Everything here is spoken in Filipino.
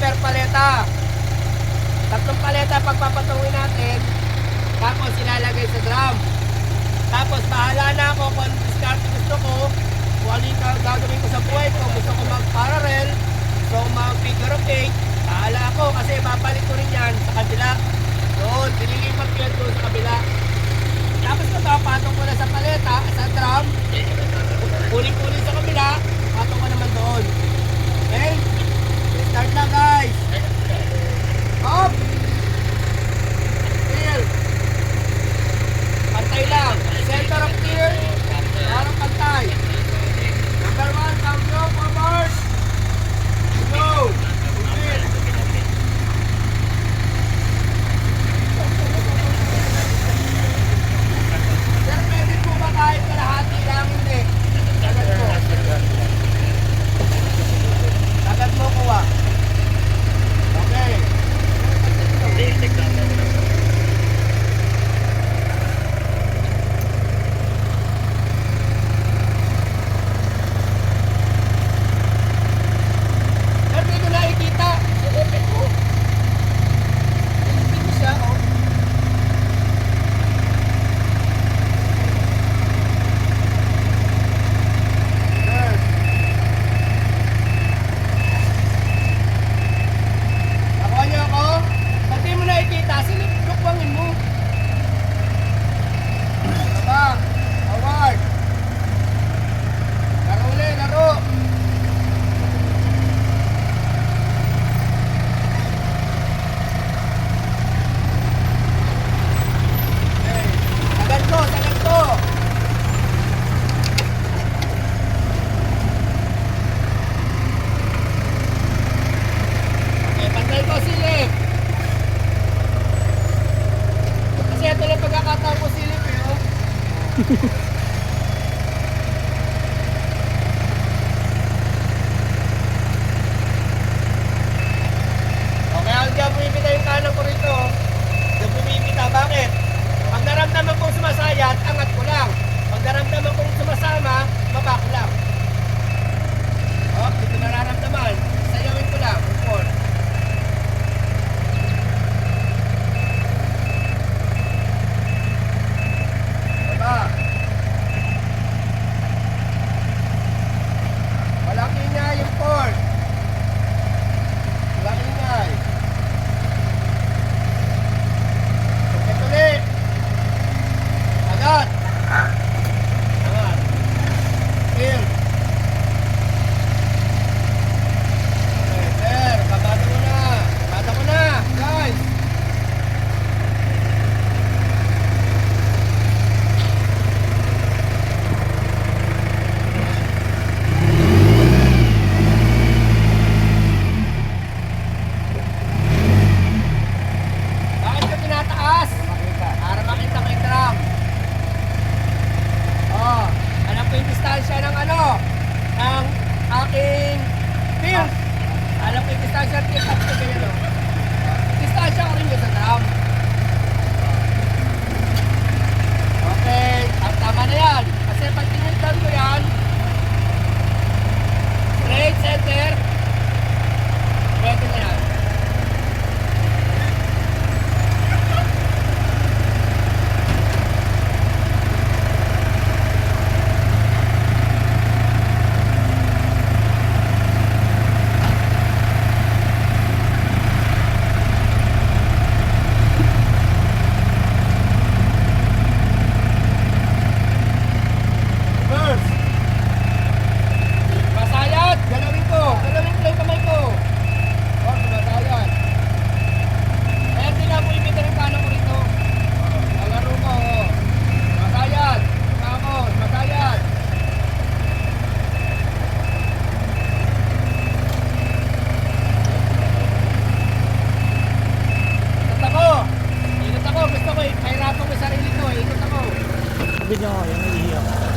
per paleta. 3 paleta pagpapatungin natin. Tapos ilalagay sa drum. Tapos bahala na ako kung anong discard gusto ko. Kung ano yung gagawin ko sa buhay ko. Gusto ko mag-parallel. Gusto ko mag-figure of 8. Bahala ako kasi babalik ko rin yan sa kabila. Doon, dililipat ko yan doon sa kabila. Tapos ito, patong ko na sa paleta, sa drum. Kuling-kuling sa kabila. Patong ko naman doon. Okay? Start na guys. Up. Fill. Pantay lang. Center of gear. Parang pantay. Number 1, come go forward. Go. Fill. Sir, pwede po ba kahit kalahati lang? Hindi. Agad mo. Agad mo kuha. Okay. Sir, dito nakikita. Silipin mo. Silipin mo siya, oh. Sir. Nakuha niyo ako? Pag di mo nakikita, lukwangin mo. Baba. Forward. Laro ulit, laro. Okay. Sagad ko, sagad ko. Okay, pantay ko silip. Kasi ito lang pagkakataon ko silip eh, oh. Okay, ang diyan bumibita yung kanan ko rito. Diyan bumibita, bakit? Pag naramdaman kong sumasayat, angat ko lang. Pag naramdaman kong sumasama, baba ko lang. Oh, dito nararamdaman. Sayawin ko lang. Upon. Baba. Walang ingay yung port. Walang ingay. Okay, tuloy. Agad. Agad. Kill. Okay, sir. Kabado mo na. Kabado mo na. Guys. Bakit ka tinataas? Para makita ko yung drum. Oh, alam ko yung distansya ng ano? Ng aking field. Alam ko yung distansya ng field. Tapos ko ganyan, oh. Distansya ko rin yun sa drum. Okay, tama na yan. Kasi pag tinignan ko yan, straight center, pwede na yan. Reverse. Masayat, galawin ko lang yung kamay ko. Oh, sumasayat. Kaya sila po ibita ng kanan ko rito. Lalaro ko, oh. Masayat. Ako, masayat. Ikot ako. Ikot ako. Gusto ko, kahirapan ko sarili ko. Ikot ako. Video ko, yung iiyak.